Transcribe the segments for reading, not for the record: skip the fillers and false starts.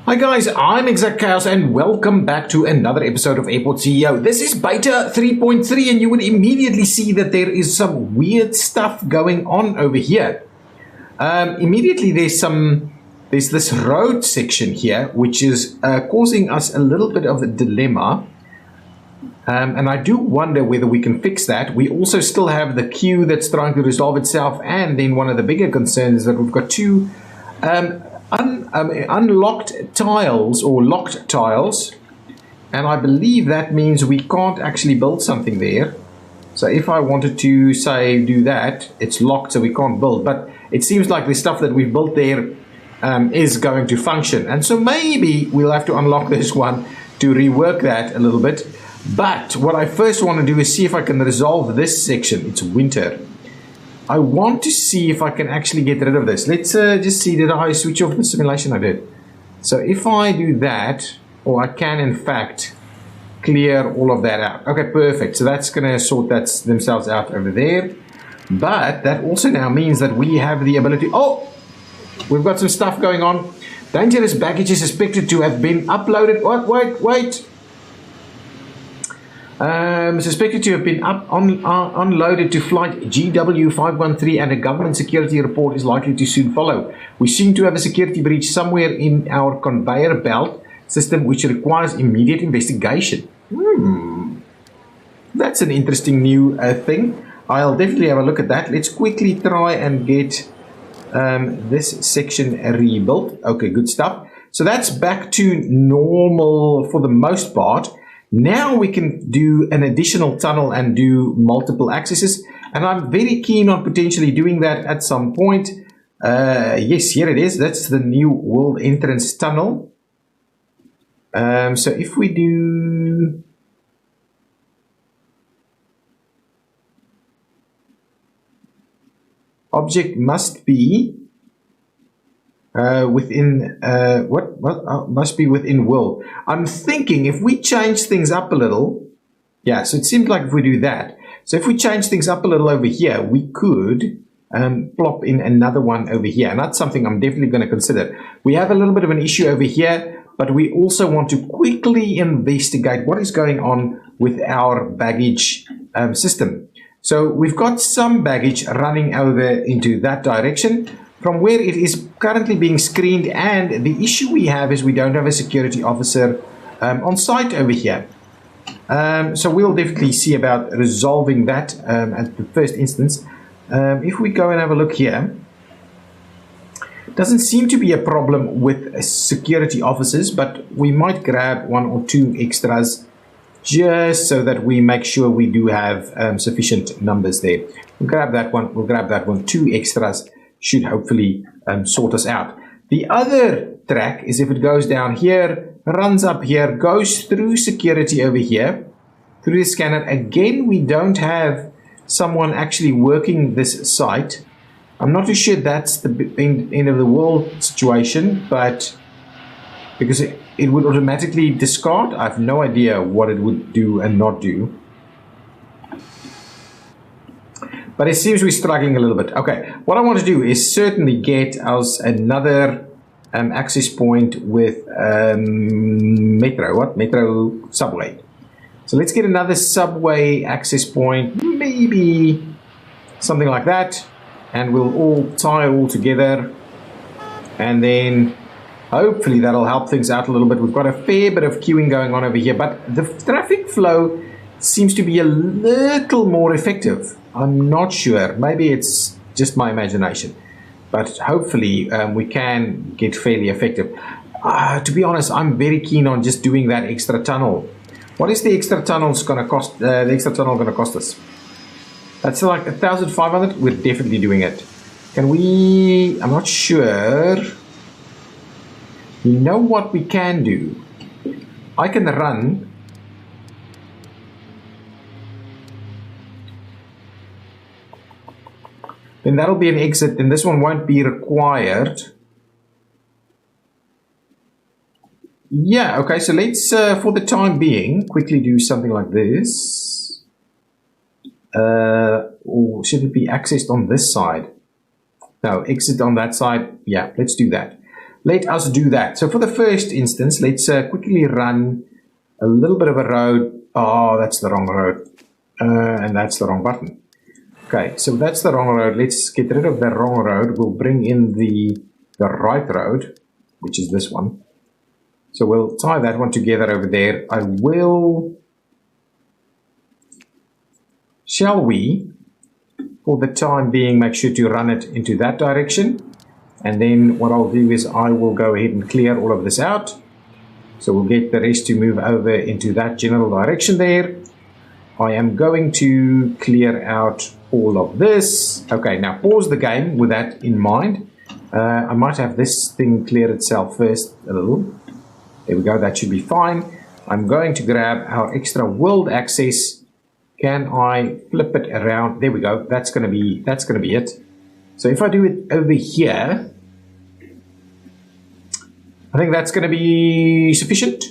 Hi guys, I'm ExactChaos and welcome back to another episode of Airport CEO. This is beta 3.3 and you would immediately see that there is some weird stuff going on over here. Immediately there's this road section here which is causing us a little bit of a dilemma. And I do wonder whether we can fix that. We also still have the queue that's trying to resolve itself, and then one of the bigger concerns is that we've got two unlocked tiles or locked tiles, and I believe that means we can't actually build something there. So if I wanted to say do that, it's locked, so we can't build, but it seems like the stuff that we've built there is going to function, and so maybe we'll have to unlock this one to rework that a little bit. But what I first want to do is see if I can resolve this section. It's winter. I want to see if I can actually get rid of this. Let's just see, did I switch off the simulation? I did. So if I do that, or I can in fact clear all of that out. Okay, perfect. So that's going to sort themselves out over there. But that also now means that we have the ability... Oh! We've got some stuff going on. Dangerous baggage is suspected to have been uploaded. Wait. Suspected to have been unloaded to flight GW513, and a government security report is likely to soon follow. We seem to have a security breach somewhere in our conveyor belt system which requires immediate investigation. That's an interesting new thing. I'll definitely have a look at that. Let's quickly try and get this section rebuilt. Okay, good stuff. So that's back to normal for the most part. Now we can do an additional tunnel and do multiple accesses, and I'm very keen on potentially doing that at some point. Yes, here it is. That's the new world entrance tunnel. So if we do... Object must be must be within world. I'm thinking if we change things up a little, yeah, so it seems like if we do that, so if we change things up a little over here, we could plop in another one over here, and that's something I'm definitely going to consider. We have a little bit of an issue over here, but we also want to quickly investigate what is going on with our baggage system. So we've got some baggage running over into that direction from where it is currently being screened, and the issue we have is we don't have a security officer on site over here. So we'll definitely see about resolving that at the first instance. If we go and have a look here, it doesn't seem to be a problem with security officers, but we might grab one or two extras just so that we make sure we do have sufficient numbers there. We'll grab that one, two extras should hopefully sort us out. The other track is if it goes down here, runs up here, goes through security over here, through the scanner. Again, we don't have someone actually working this site. I'm not too sure that's the end of the world situation, but because it would automatically discard, I have no idea what it would do and not do. But it seems we're struggling a little bit. Okay, what I want to do is certainly get us another access point with Metro subway. So let's get another subway access point, maybe something like that, and we'll all tie it all together, and then hopefully that'll help things out a little bit. We've got a fair bit of queuing going on over here, but the traffic flow seems to be a little more effective. I'm not sure. Maybe it's just my imagination, but hopefully we can get fairly effective. To be honest, I'm very keen on just doing that extra tunnel. What is the extra tunnel going to cost? The extra tunnel going to cost us? That's like 1,500. We're definitely doing it. Can we? I'm not sure. You know what we can do? I can run. Then that'll be an exit, and this one won't be required. Yeah, okay, so let's, for the time being, quickly do something like this. Or should it be accessed on this side? No, exit on that side. Yeah, let's do that. let us do that. So for the first instance, let's quickly run a little bit of a road. Oh, that's the wrong road. And that's the wrong button. Okay, so that's the wrong road. Let's get rid of the wrong road. We'll bring in the right road, which is this one. So we'll tie that one together over there. I will... Shall we, for the time being, make sure to run it into that direction? And then what I'll do is I will go ahead and clear all of this out. So we'll get the rest to move over into that general direction there. I am going to clear out all of this. Okay, now pause the game with that in mind. I might have this thing clear itself first a little. There we go, that should be fine. I'm going to grab our extra world access. Can I flip it around? There we go. That's gonna be it. So if I do it over here, I think that's gonna be sufficient.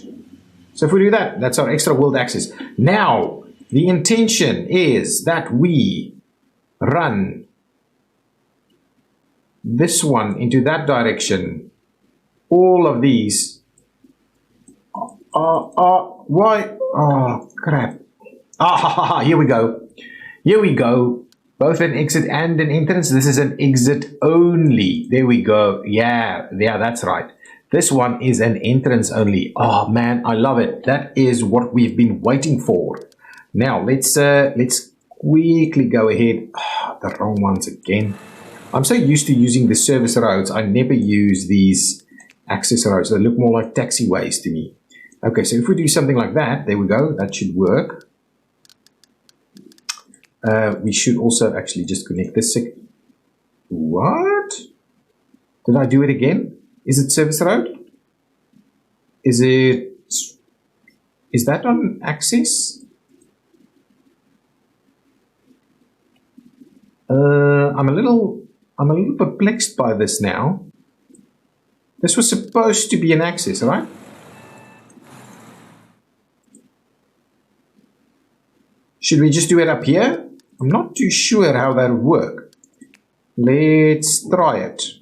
So if we do that, that's our extra world access. Now, the intention is that we run this one into that direction. All of these. Why? Oh, crap. Here we go. Here we go. Both an exit and an entrance. This is an exit only. There we go. Yeah, that's right. This one is an entrance only. Oh man, I love it. That is what we've been waiting for. Now let's quickly go ahead. The wrong ones again. I'm so used to using the service roads. I never use these access roads. They look more like taxiways to me. Okay, so if we do something like that, there we go. That should work. We should also actually just connect this. What? Did I do it again? Is it service road? Is that on access? I'm a little perplexed by this now. This was supposed to be an access, right? Should we just do it up here? I'm not too sure how that would work. Let's try it.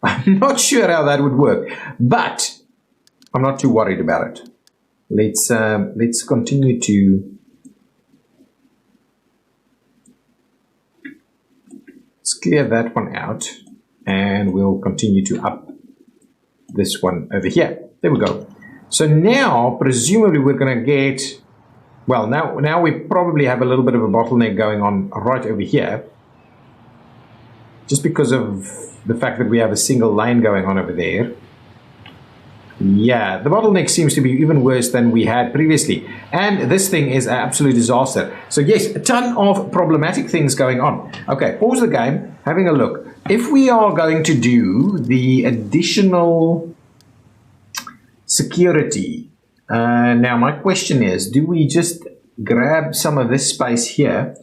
I'm not sure how that would work, but I'm not too worried about it. Let's continue to clear that one out, and we'll continue to up this one over here. There we go. So now, presumably, we're going to get, well, now we probably have a little bit of a bottleneck going on right over here, just because of the fact that we have a single lane going on over there. Yeah, the bottleneck seems to be even worse than we had previously. And this thing is an absolute disaster. So yes, a ton of problematic things going on. Okay, pause the game, having a look. If we are going to do the additional security, now my question is, do we just grab some of this space here?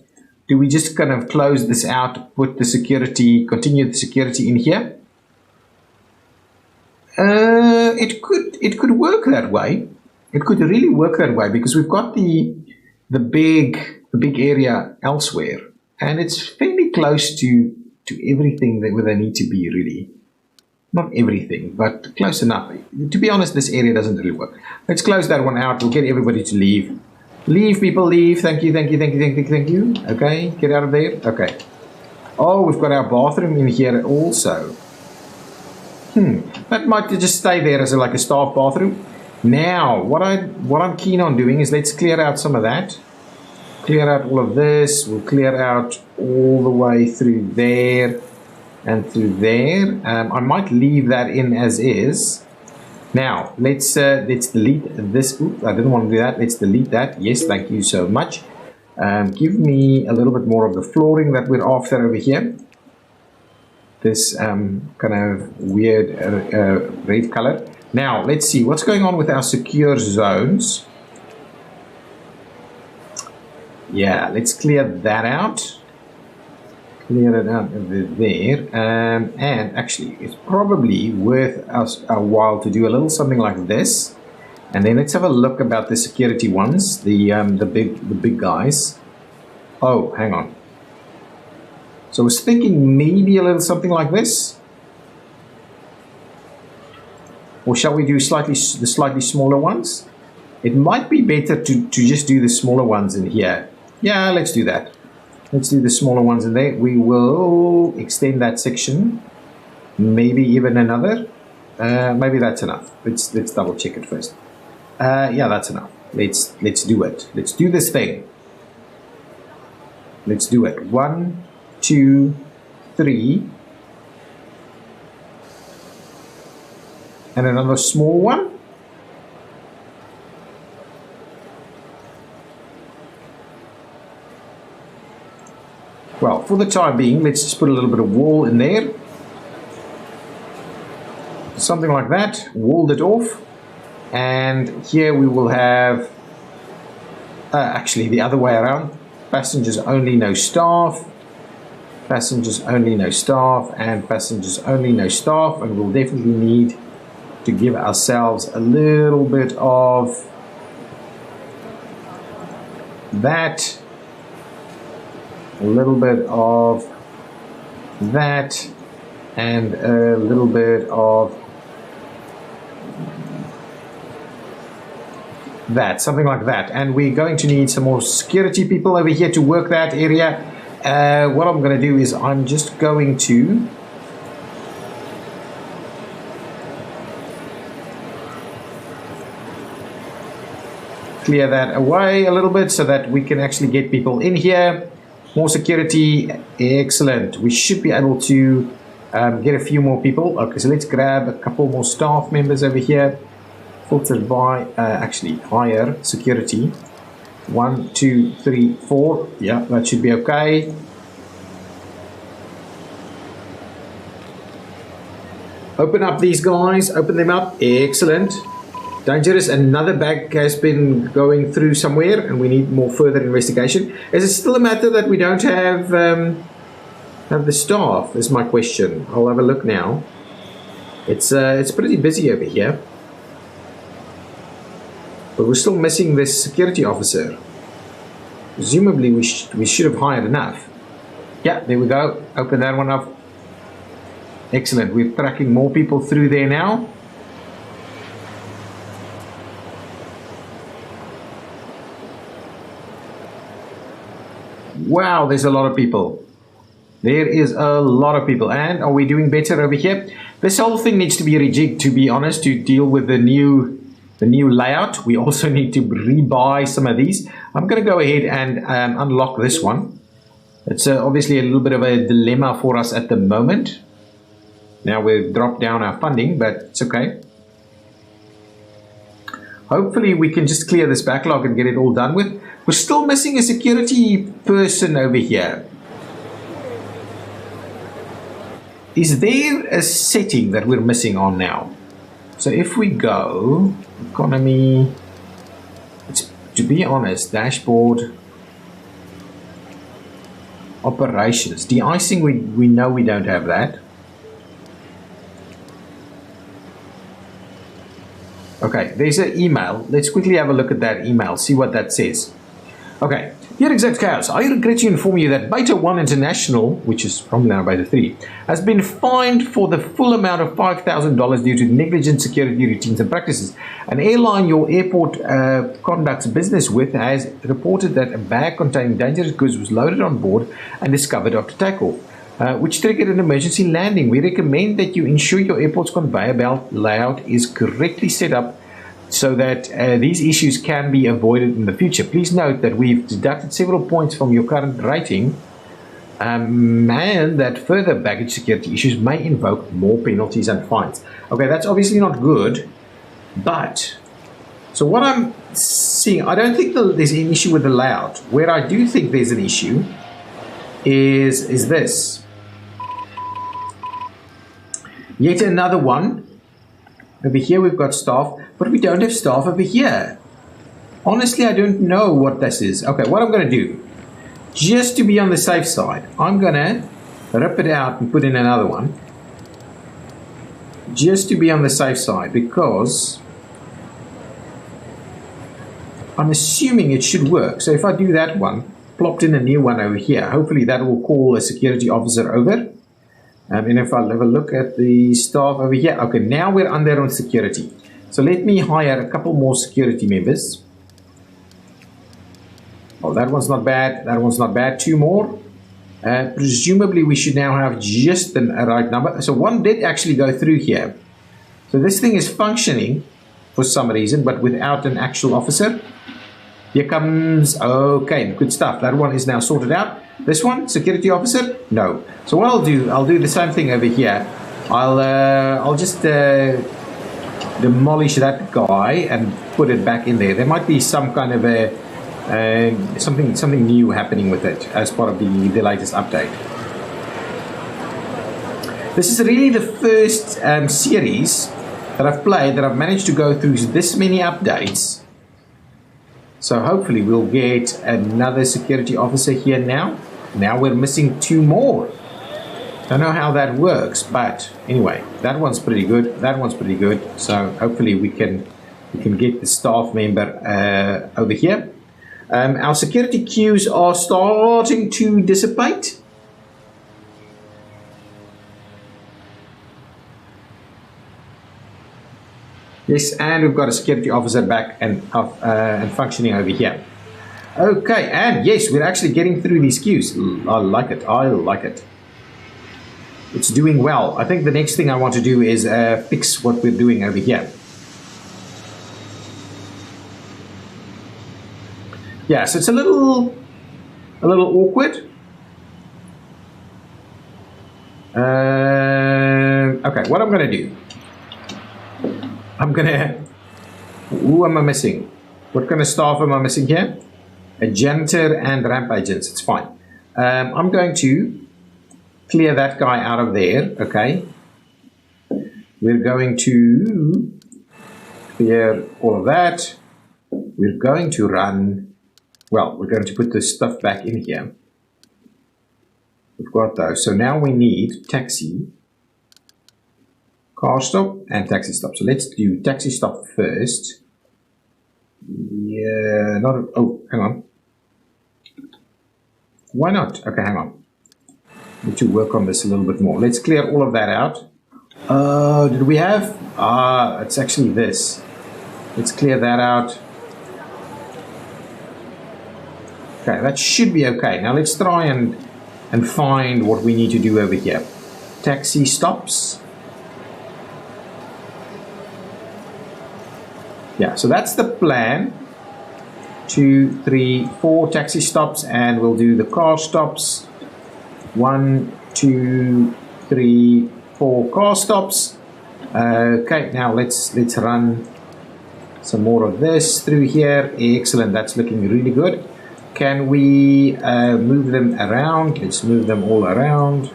Do we just kind of close this out, put the security, continue the security in here? It could work that way. It could really work that way because we've got the big area elsewhere, and it's fairly close to everything where they need to be, really. Not everything, but close enough. To be honest, this area doesn't really work. Let's close that one out. We'll get everybody to leave. Leave, people, leave. Thank you, thank you, thank you, thank you, thank you. Okay, get out of there. Okay. Oh, we've got our bathroom in here also. That might just stay there as like a staff bathroom. Now, what I'm keen on doing is let's clear out some of that. Clear out all of this. We'll clear out all the way through there and through there. I might leave that in as is. Now, let's delete this. Oops, I didn't want to do that. Let's delete that. Yes, thank you so much. Give me a little bit more of the flooring that we're after over here. This kind of weird red color. Now, let's see what's going on with our secure zones. Yeah, let's clear that out. Clear it out over there. And actually, it's probably worth us a while to do a little something like this. And then let's have a look about the security ones, the big guys. Oh, hang on. So I was thinking maybe a little something like this. Or shall we do the slightly smaller ones? It might be better to just do the smaller ones in here. Yeah, let's do that. Let's do the smaller ones in there. We will extend that section. Maybe even another. Maybe that's enough. Let's double check it first. Yeah, that's enough. Let's do it. Let's do this thing. Let's do it. 1, 2, 3. And another small one. Well, for the time being, let's just put a little bit of wall in there. Something like that. Walled it off. And here we will have, actually the other way around. Passengers only, no staff. Passengers only, no staff. And passengers only, no staff. And we'll definitely need to give ourselves a little bit of that, a little bit of that, and a little bit of that, something like that. And we're going to need some more security people over here to work that area. What I'm going to do is I'm just going to clear that away a little bit so that we can actually get people in here. More security. Excellent. We should be able to get a few more people. Okay, so let's grab a couple more staff members over here. Filtered by, actually, higher security. 1, 2, 3, 4. Yeah, that should be okay. Open up these guys. Open them up. Excellent. Dangerous. Another bag has been going through somewhere and we need more further investigation. Is it still a matter that we don't have the staff is my question. I'll have a look now. It's pretty busy over here. But we're still missing this security officer. Presumably we should have hired enough. Yeah, there we go. Open that one up. Excellent. We're tracking more people through there now. Wow, there's a lot of people. There is a lot of people. And are we doing better over here? This whole thing needs to be rejigged, to be honest, to deal with the new layout. We also need to rebuy some of these. I'm going to go ahead and unlock this one. It's obviously a little bit of a dilemma for us at the moment. Now we've dropped down our funding, but it's okay. Hopefully we can just clear this backlog and get it all done with. We're still missing a security person over here. Is there a setting that we're missing on now? So if we go economy, to be honest, dashboard, operations, de-icing, we know we don't have that. Okay, there's an email. Let's quickly have a look at that email, see what that says. Okay, here ExactChaos. I regret to inform you that Beta 1 International, which is probably now Beta 3, has been fined for the full amount of $5,000 due to negligent security routines and practices. An airline your airport conducts business with has reported that a bag containing dangerous goods was loaded on board and discovered after takeoff, which triggered an emergency landing. We recommend that you ensure your airport's conveyor belt layout is correctly set up so that these issues can be avoided in the future. Please note that we've deducted several points from your current rating and that further baggage security issues may invoke more penalties and fines. Okay, that's obviously not good, but so what I'm seeing, I don't think there's an issue with the layout. Where I do think there's an issue is this. Yet another one. Over here we've got staff, but we don't have staff over here. Honestly, I don't know what this is. Okay, what I'm going to do, just to be on the safe side, I'm going to rip it out and put in another one. Just to be on the safe side, because I'm assuming it should work. So if I do that one, plopped in a new one over here. Hopefully that will call a security officer over. And if I'll have a look at the staff over here. Okay, now we're under on security. So let me hire a couple more security members. Oh, that one's not bad. That one's not bad. 2 more. Presumably we should now have just the right number. So one did actually go through here. So this thing is functioning for some reason, but without an actual officer. Here comes, okay, good stuff. That one is now sorted out. This one, security officer? No. So what I'll do the same thing over here. I'll just demolish that guy and put it back in there. There might be some kind of a something new happening with it as part of the latest update. This is really the first series that I've played that I've managed to go through this many updates. So hopefully we'll get another security officer here now. Now we're missing 2 more. Don't know how that works, but anyway, that one's pretty good. That one's pretty good. So hopefully we can get the staff member over here. Our security queues are starting to dissipate. Yes, and we've got a security officer back and functioning over here. Okay, and yes, we're actually getting through these queues. I like it. I like it. It's doing well. I think the next thing I want to do is fix what we're doing over here. Yeah, so it's a little awkward. Okay, what I'm going to do. Who am I missing? What kind of staff am I missing here? A janitor and ramp agents. It's fine. I'm going to clear that guy out of there. Okay. We're going to clear all of that. We're going to run. Well, we're going to put this stuff back in here. We've got those. So now we need taxi, car stop, and taxi stop. So let's do taxi stop first. Yeah, oh, hang on. Why not? Okay, hang on. Need to work on this a little bit more. Let's clear all of that out. Did we have? It's actually this. Let's clear that out. Okay, that should be okay. Now let's try and find what we need to do over here. Taxi stops. Yeah, so that's the plan. 2, 3, 4 taxi stops, and we'll do the car stops. 1, 2, 3, 4 car stops. Okay, now let's run some more of this through here. Excellent, that's looking really good. Can we move them around? Let's move them all around.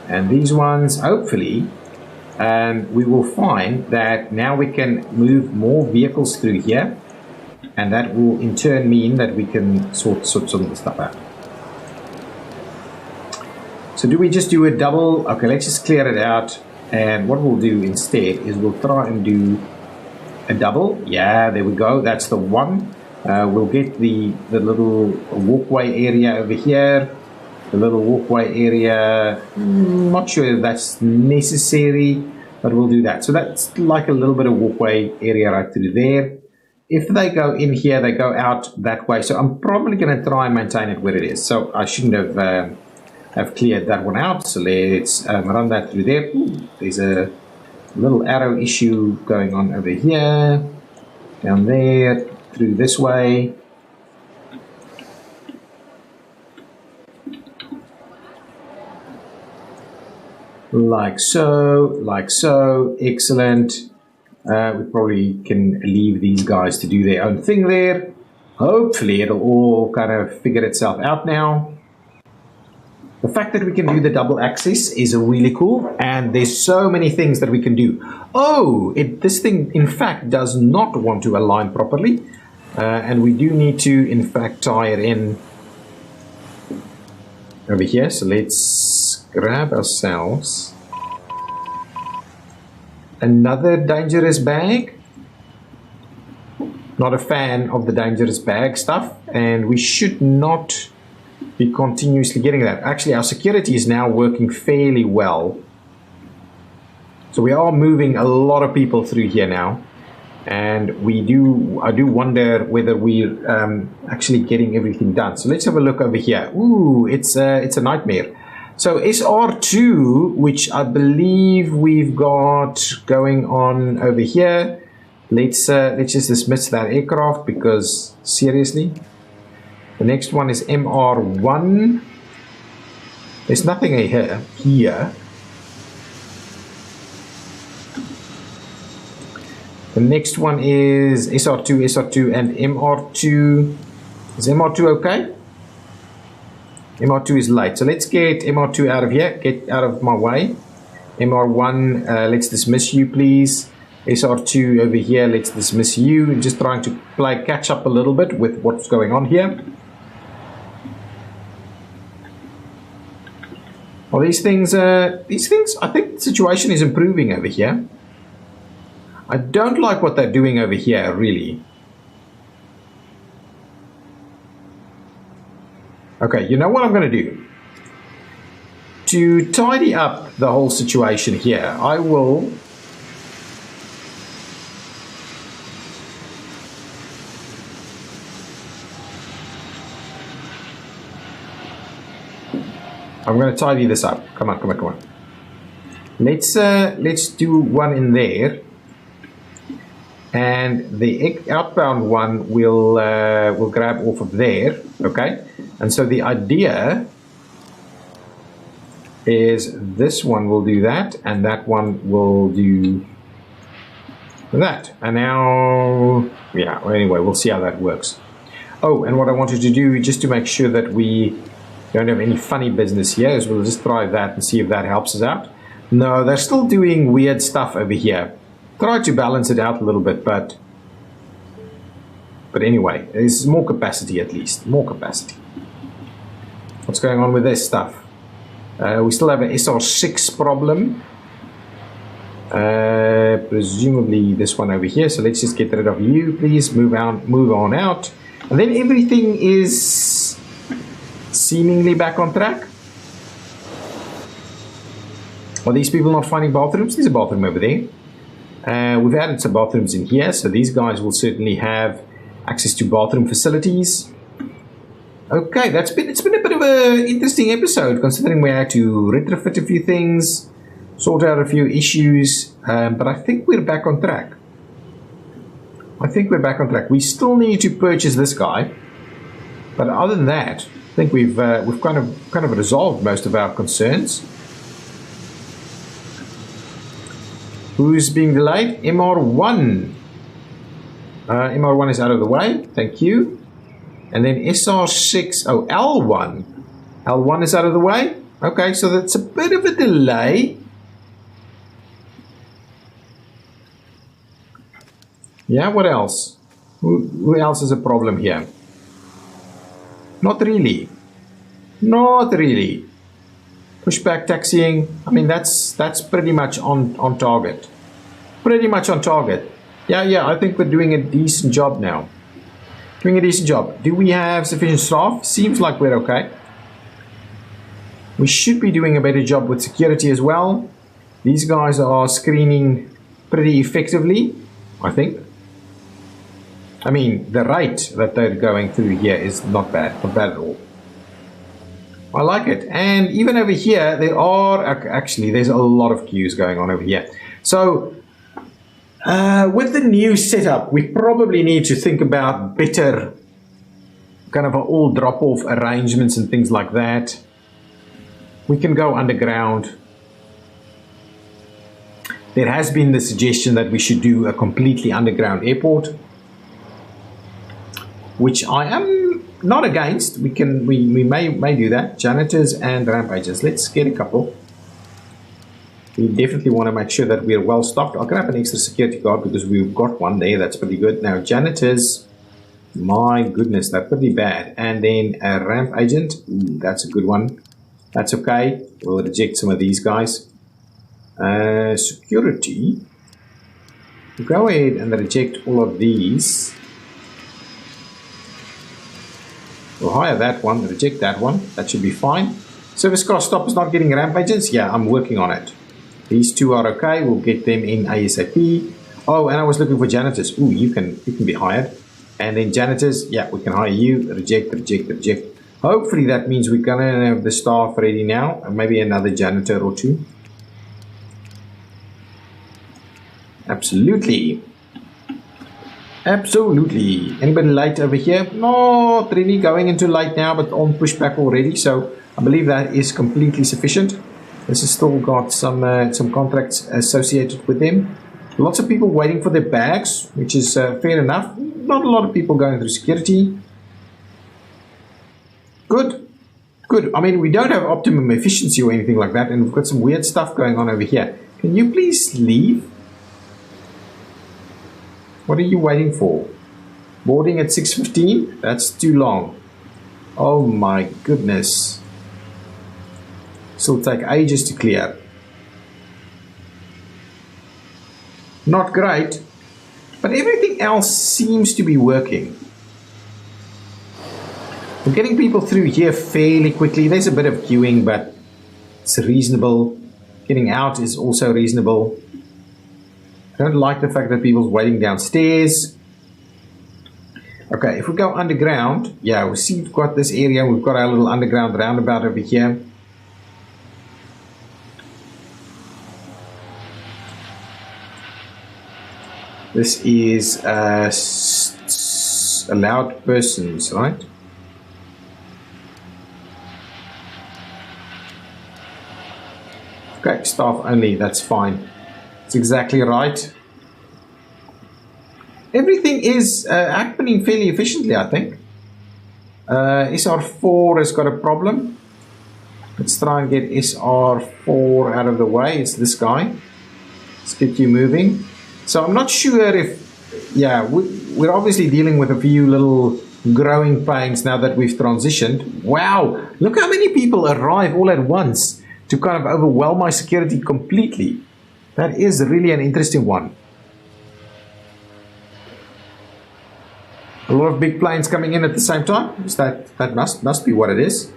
And these ones, hopefully, we will find that now we can move more vehicles through here, and that will in turn mean that we can sort some of the stuff out. So do we just do a double? Okay, let's just clear it out, and what we'll do instead is we'll try and do a double. Yeah, there we go. That's the one. We'll get the little walkway area over here. The little walkway area, not sure if that's necessary, but we'll do that. So that's like a little bit of walkway area right through there. If they go in here, they go out that way. So I'm probably going to try and maintain it where it is. So I shouldn't have cleared that one out. So let's run that through there. Ooh, there's a little arrow issue going on over here, down there, through this way. Like so, excellent. We probably can leave these guys to do their own thing there. Hopefully it'll all kind of figure itself out now. The fact that we can do the double access is really cool, and there's so many things that we can do. Oh, this thing in fact does not want to align properly, and we do need to in fact tie it in over here. So let's grab ourselves another dangerous bag. Not a fan of the dangerous bag stuff, and we should not be continuously getting that. Actually, our security is now working fairly well. So we are moving a lot of people through here now. And I do wonder whether we're actually getting everything done. So let's have a look over here. Ooh, it's a nightmare. So SR2, which I believe we've got going on over here. Let's just dismiss that aircraft because seriously. The next one is MR1. There's nothing here. The next one is SR2, and MR2. Is MR2 okay? MR2 is late. So let's get MR2 out of here. Get out of my way. MR1, let's dismiss you, please. SR2 over here, let's dismiss you. I'm just trying to play catch up a little bit with what's going on here. Well, these things, I think the situation is improving over here. I don't like what they're doing over here, really. Okay, you know what I'm going to do? To tidy up the whole situation here, I'm going to tidy this up. Come on. Let's do one in there. And the outbound one will grab off of there, okay? And so the idea is this one will do that, and that one will do that. And now, yeah, anyway, we'll see how that works. Oh, and what I wanted to do, just to make sure that we don't have any funny business here, is we'll just try that and see if that helps us out. No, they're still doing weird stuff over here. Try to balance it out a little bit, but anyway, there's more capacity at least. More capacity. What's going on with this stuff? We still have an SR6 problem. Presumably this one over here. So let's just get rid of you, please. Move on out. And then everything is seemingly back on track. Are these people not finding bathrooms? There's a bathroom over there. We've added some bathrooms in here, so these guys will certainly have access to bathroom facilities. Okay, it's been a bit of an interesting episode, considering we had to retrofit a few things, sort out a few issues, but I think we're back on track. We still need to purchase this guy, but other than that, I think we've kind of resolved most of our concerns. Who's being delayed? MR1. MR1 is out of the way. Thank you. And then SR6. Oh, L1. L1 is out of the way. Okay, so that's a bit of a delay. Yeah, what else? Who else is a problem here? Not really. Pushback taxiing, I mean, that's pretty much on target. Yeah, I think we're doing a decent job now. Do we have sufficient staff? Seems like we're okay. We should be doing a better job with security as well. These guys are screening pretty effectively, I think. I mean, the rate that they're going through here is not bad at all. I like it. And even over here, there's a lot of queues going on over here. So with the new setup, we probably need to think about better kind of all drop-off arrangements and things like that. We can go underground. There has been the suggestion that we should do a completely underground airport, which I am not against. We may do that. Janitors and rampages. Let's get a couple. We definitely want to make sure that we're well stocked. I'll grab an extra security guard because we've got one there. That's pretty good. Now janitors, my goodness, they're pretty bad. And then a ramp agent. Ooh, that's a good one. That's okay. We'll reject some of these guys. Security. Go ahead and reject all of these. We'll hire that one, reject that one. That should be fine. Service car stop is not getting ramp agents. Yeah, I'm working on it. These two are okay. We'll get them in ASAP. Oh, and I was looking for janitors. Ooh, you can be hired. And then janitors, yeah, we can hire you. Reject, reject, reject. Hopefully that means we're gonna have the staff ready now, and maybe another janitor or two. Absolutely. Absolutely. Anybody late over here? Not really going into late now, but on pushback already. So I believe that is completely sufficient. This has still got some contracts associated with them. Lots of people waiting for their bags, which is fair enough. Not a lot of people going through security. Good. Good. I mean, we don't have optimum efficiency or anything like that, and we've got some weird stuff going on over here. Can you please leave? What are you waiting for? Boarding at 6:15? That's too long. Oh my goodness. This will take ages to clear. Not great, but everything else seems to be working. We're getting people through here fairly quickly. There's a bit of queuing, but it's reasonable. Getting out is also reasonable. I don't like the fact that people's waiting downstairs. Okay, if we go underground, yeah, we see we've got this area. We've got our little underground roundabout over here. This is allowed persons, right? Okay, staff only, that's fine. It's exactly right. Everything is happening fairly efficiently, I think. SR4 has got a problem. Let's try and get SR4 out of the way. It's this guy. Let's get you moving. So I'm not sure if, yeah, we're obviously dealing with a few little growing pains now that we've transitioned. Wow, look how many people arrive all at once to kind of overwhelm my security completely. That is really an interesting one. A lot of big planes coming in at the same time. That must be what it is.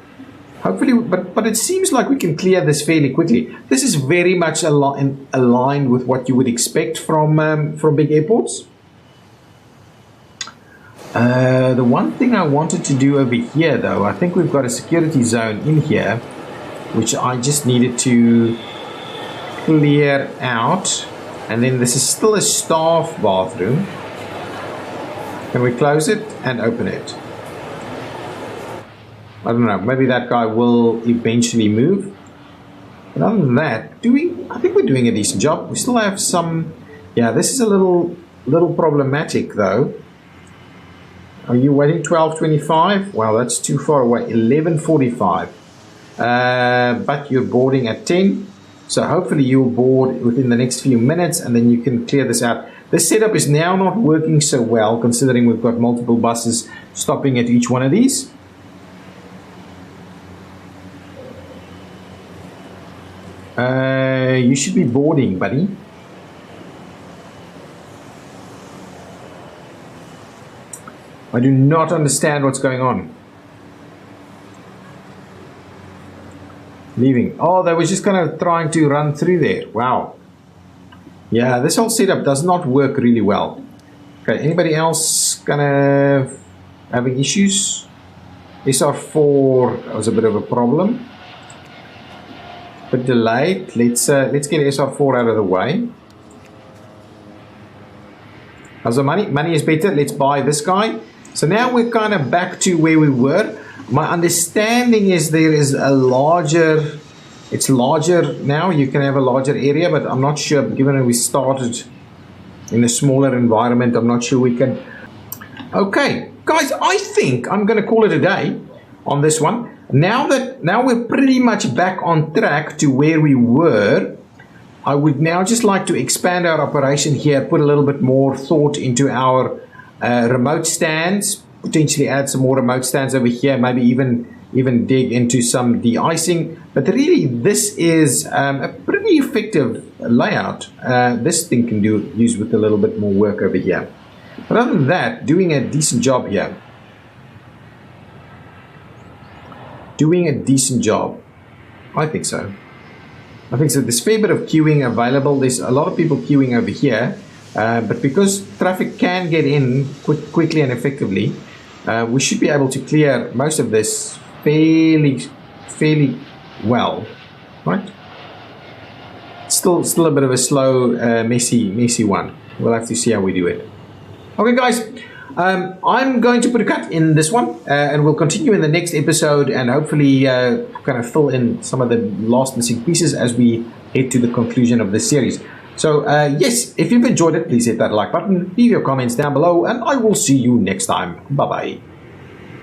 Hopefully, but it seems like we can clear this fairly quickly. This is very much aligned with what you would expect from big airports. The one thing I wanted to do over here, though, I think we've got a security zone in here, which I just needed to clear out. And then this is still a staff bathroom. Can we close it and open it? I don't know, maybe that guy will eventually move. But other than that, I think we're doing a decent job. We still have some, yeah, this is a little problematic though. Are you waiting 12:25? Well, that's too far away, 11:45. But you're boarding at 10. So hopefully you'll board within the next few minutes and then you can clear this out. This setup is now not working so well considering we've got multiple buses stopping at each one of these. You should be boarding, buddy. I do not understand what's going on. Leaving. Oh, they were just kind of trying to run through there. Wow. Yeah, this whole setup does not work really well. Okay, anybody else gonna having issues? SR4 was a bit of a problem. Bit delayed. Let's get SR4 out of the way. How's the money? Money is better. Let's buy this guy. So now we're kind of back to where we were. My understanding is there is a larger, it's larger now. You can have a larger area, but I'm not sure. Given that we started in a smaller environment, I'm not sure we can. Okay, guys, I think I'm going to call it a day on this one. Now we're pretty much back on track to where we were, I would now just like to expand our operation here, put a little bit more thought into our remote stands, potentially add some more remote stands over here, maybe even dig into some de-icing. But really, this is a pretty effective layout. This thing can use with a little bit more work over here. But other than that, doing a decent job here. doing a decent job. I think so. I think so. There's a fair bit of queuing available. There's a lot of people queuing over here. But because traffic can get in quickly and effectively, we should be able to clear most of this fairly well, right? Still a bit of a slow, messy one. We'll have to see how we do it. Okay, guys, I'm going to put a cut in this one, and we'll continue in the next episode, and hopefully kind of fill in some of the last missing pieces as we head to the conclusion of this series. So, yes, if you've enjoyed it, please hit that like button, leave your comments down below, and I will see you next time. Bye-bye.